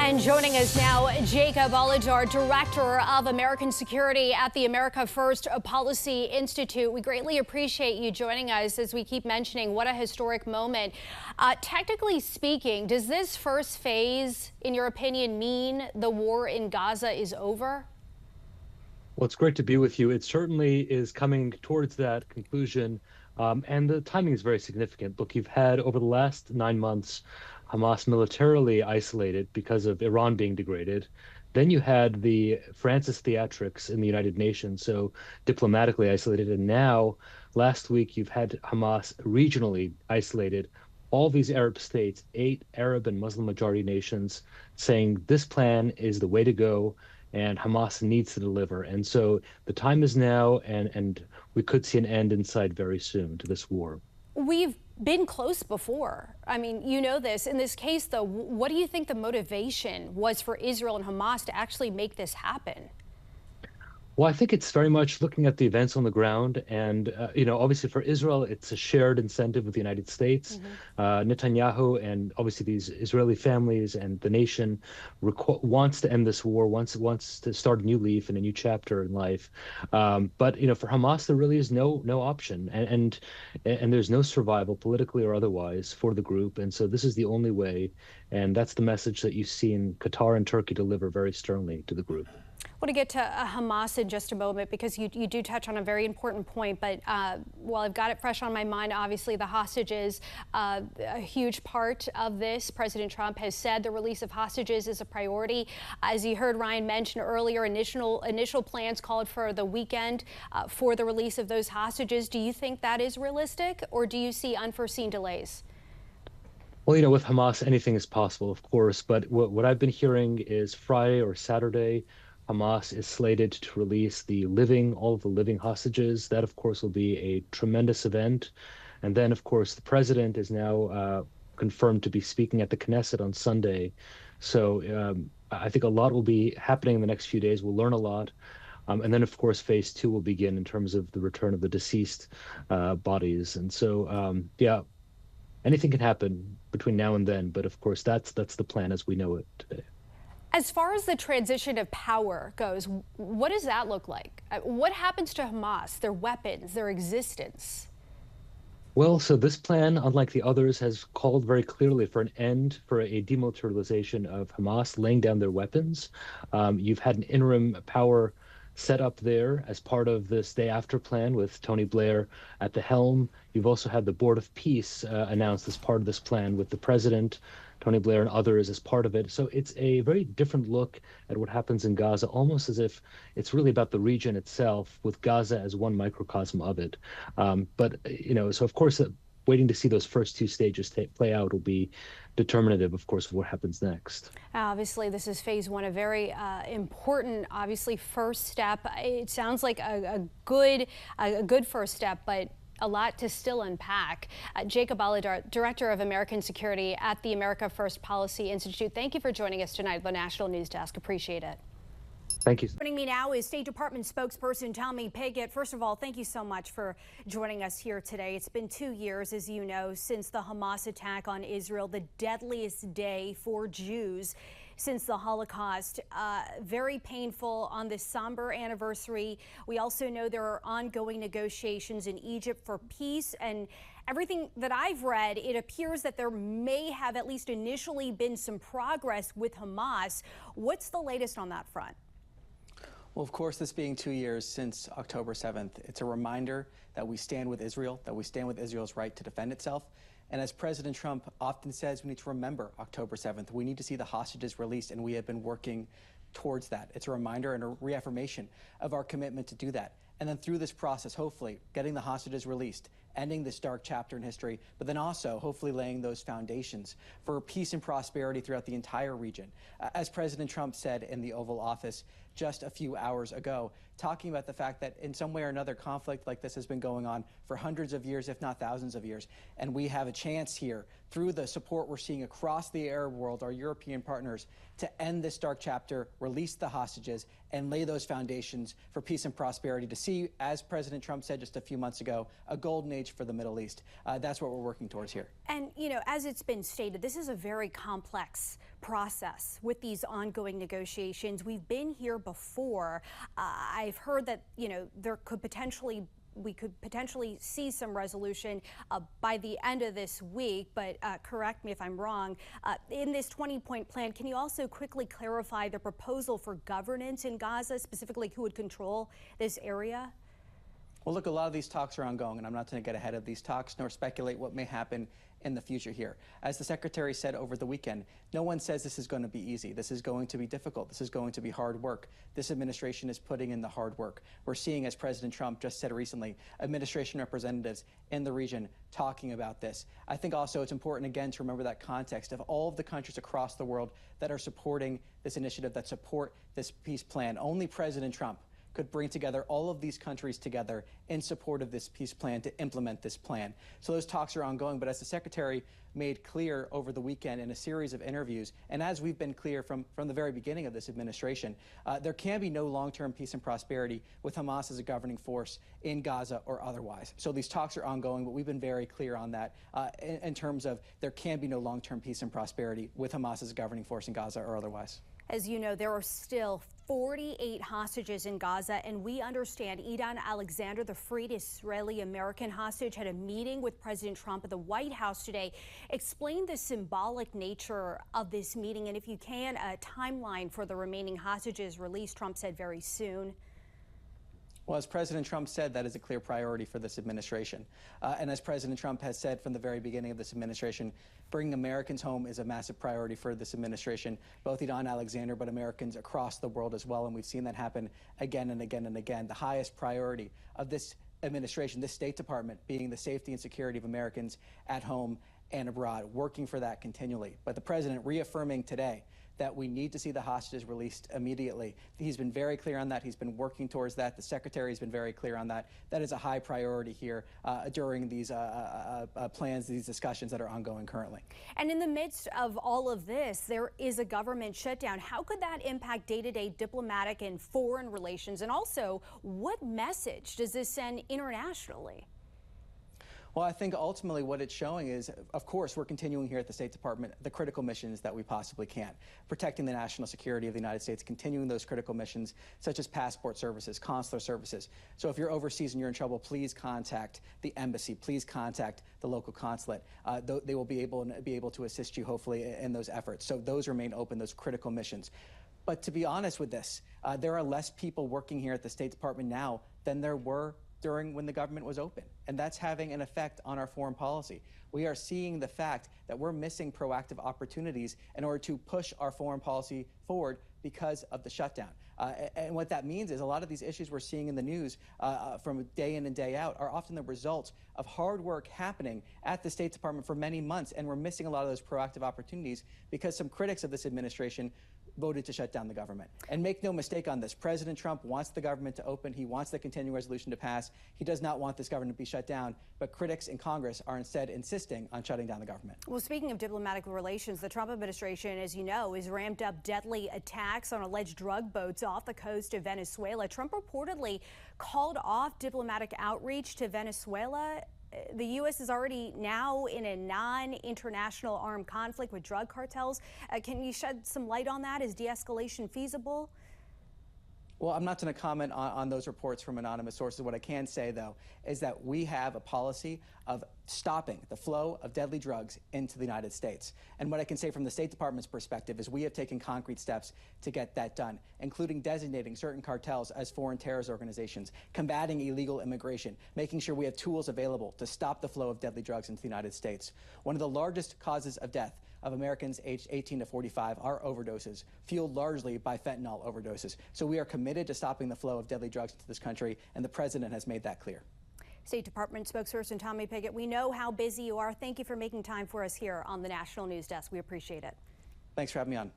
And joining us now, Jacob Olidort, Director of American Security at the America First Policy Institute. We greatly appreciate you joining us. As we keep mentioning, what a historic moment. Technically speaking, does this first phase, in your opinion, mean the war in Gaza is over? Well, it's great to be with you. It certainly is coming towards that conclusion, and the timing is very significant. Look, you've had over the last 9 months Hamas militarily isolated because of Iran being degraded. Then you had the Francis theatrics in the United Nations, so diplomatically isolated. And now, last week, you've had Hamas regionally isolated. All these Arab states, 8 Arab and Muslim majority nations, saying this plan is the way to go and Hamas needs to deliver. And so the time is now, and we could see an end in sight very soon to this war. We've been close before. I mean, you know this. In this case, though, what do you think the motivation was for Israel and Hamas to actually make this happen? Well, I think it's very much looking at the events on the ground. And, obviously for Israel, it's a shared incentive with the United States. Netanyahu and obviously these Israeli families and the nation wants to end this war, wants to start a new leaf and a new chapter in life. But, for Hamas, there really is no option. And there's no survival politically or otherwise for the group. And so this is the only way. And that's the message that you've seen Qatar and Turkey deliver very sternly to the group. I want to get to Hamas in just a moment because you do touch on a very important point. But while I've got it fresh on my mind, obviously the hostages, a huge part of this. President Trump has said the release of hostages is a priority. As you heard Ryan mention earlier, initial plans called for the weekend for the release of those hostages. Do you think that is realistic, or do you see unforeseen delays? Well, with Hamas, anything is possible, of course. But what I've been hearing is Friday or Saturday, Hamas is slated to release all of the living hostages. That, of course, will be a tremendous event. And then, of course, the president is now confirmed to be speaking at the Knesset on Sunday. So I think a lot will be happening in the next few days. We'll learn a lot. And then, of course, phase 2 will begin in terms of the return of the deceased bodies. And so, anything can happen between now and then. But, of course, that's the plan as we know it today. As far as the transition of power goes, what does that look like? What happens to Hamas, their weapons, their existence? Well, so this plan, unlike the others, has called very clearly for an end, for a demilitarization of Hamas, laying down their weapons. You've had an interim power set up there as part of this day after plan with Tony Blair at the helm. You've also had the Board of Peace announced as part of this plan with the president, Tony Blair, and others as part of it. So it's a very different look at what happens in Gaza, almost as if it's really about the region itself, with Gaza as one microcosm of it. So of course, waiting to see those first 2 stages play out will be determinative, of course, of what happens next. Obviously, this is phase 1, a very important, obviously, first step. It sounds like a good first step, but a lot to still unpack. Jacob Olidort, Director of American Security at the America First Policy Institute, thank you for joining us tonight at the National News Desk. Appreciate it. Thank you. Joining me now is State Department spokesperson Tommy Pigott. First of all, thank you so much for joining us here today. It's been 2 years, as you know, since the Hamas attack on Israel, the deadliest day for Jews since the Holocaust. Very painful on this somber anniversary. We also know there are ongoing negotiations in Egypt for peace, and everything that I've read, it appears that there may have at least initially been some progress with Hamas. What's the latest on that front? Well, of course, this being 2 years since October 7th, it's a reminder that we stand with Israel, that we stand with Israel's right to defend itself. And as President Trump often says, we need to remember October 7th. We need to see the hostages released, and we have been working towards that. It's a reminder and a reaffirmation of our commitment to do that. And then through this process, hopefully getting the hostages released, ending this dark chapter in history, but then also hopefully laying those foundations for peace and prosperity throughout the entire region. As President Trump said in the Oval Office just a few hours ago, talking about the fact that in some way or another conflict like this has been going on for hundreds of years, if not thousands of years. And we have a chance here through the support we're seeing across the Arab world, our European partners, to end this dark chapter, release the hostages, and lay those foundations for peace and prosperity to see, as President Trump said just a few months ago, a golden age stage for the Middle East. That's what we're working towards here. And, you know, as it's been stated, this is a very complex process with these ongoing negotiations. We've been here before. I've heard that, you know, we could potentially see some resolution by the end of this week, but correct me if I'm wrong. In this 20-point plan, can you also quickly clarify the proposal for governance in Gaza, specifically who would control this area? Well, look, a lot of these talks are ongoing, and I'm not going to get ahead of these talks nor speculate what may happen in the future here. As the Secretary said over the weekend, no one says this is going to be easy. This is going to be difficult. This is going to be hard work. This administration is putting in the hard work. We're seeing, as President Trump just said recently, administration representatives in the region talking about this. I think also it's important, again, to remember that context of all of the countries across the world that are supporting this initiative, that support this peace plan. Only President Trump could bring together all of these countries together in support of this peace plan to implement this plan. So those talks are ongoing, but as the Secretary made clear over the weekend in a series of interviews, and as we've been clear from the very beginning of this administration, there can be no long-term peace and prosperity with Hamas as a governing force in Gaza or otherwise. So these talks are ongoing, but we've been very clear on that in terms of there can be no long-term peace and prosperity with Hamas as a governing force in Gaza or otherwise. As you know, there are still 48 hostages in Gaza, and we understand Idan Alexander, the freed Israeli-American hostage, had a meeting with President Trump at the White House today. Explain the symbolic nature of this meeting, and if you can, a timeline for the remaining hostages released, Trump said very soon. Well, as President Trump said, that is a clear priority for this administration. And as President Trump has said from the very beginning of this administration, bringing Americans home is a massive priority for this administration, both Idan Alexander, but Americans across the world as well. And we've seen that happen again and again and again. The highest priority of this administration, this State Department, being the safety and security of Americans at home and abroad, working for that continually. But the president reaffirming today that we need to see the hostages released immediately. He's been very clear on that. He's been working towards that. The Secretary has been very clear on that. That is a high priority here during these plans, these discussions that are ongoing currently. And in the midst of all of this, there is a government shutdown. How could that impact day-to-day diplomatic and foreign relations? And also, what message does this send internationally? Well, I think ultimately what it's showing is, of course, we're continuing here at the State Department the critical missions that we possibly can. Protecting the national security of the United States, continuing those critical missions such as passport services, consular services. So if you're overseas and you're in trouble, please contact the embassy. Please contact the local consulate. They will be able to assist you, hopefully, in those efforts. So those remain open, those critical missions. But to be honest with this, there are less people working here at the State Department now than there were during when the government was open. And that's having an effect on our foreign policy. We are seeing the fact that we're missing proactive opportunities in order to push our foreign policy forward because of the shutdown. And what that means is a lot of these issues we're seeing in the news from day in and day out are often the result of hard work happening at the State Department for many months. And we're missing a lot of those proactive opportunities because some critics of this administration voted to shut down the government. And make no mistake on this, President Trump wants the government to open. He wants the continuing resolution to pass. He does not want this government to be shut down. But critics in Congress are instead insisting on shutting down the government. Well, speaking of diplomatic relations, the Trump administration, as you know, has ramped up deadly attacks on alleged drug boats off the coast of Venezuela. Trump reportedly called off diplomatic outreach to Venezuela. The U.S. is already now in a non-international armed conflict with drug cartels. Can you shed some light on that? Is de-escalation feasible? Well, I'm not going to comment on those reports from anonymous sources. What I can say, though, is that we have a policy of stopping the flow of deadly drugs into the United States. And what I can say from the State Department's perspective is we have taken concrete steps to get that done, including designating certain cartels as foreign terrorist organizations, combating illegal immigration, making sure we have tools available to stop the flow of deadly drugs into the United States. One of the largest causes of death of Americans aged 18 to 45 are overdoses, fueled largely by fentanyl overdoses. So we are committed to stopping the flow of deadly drugs into this country, and the president has made that clear. State Department spokesperson Tommy Pigott, we know how busy you are. Thank you for making time for us here on the National News Desk. We appreciate it. Thanks for having me on.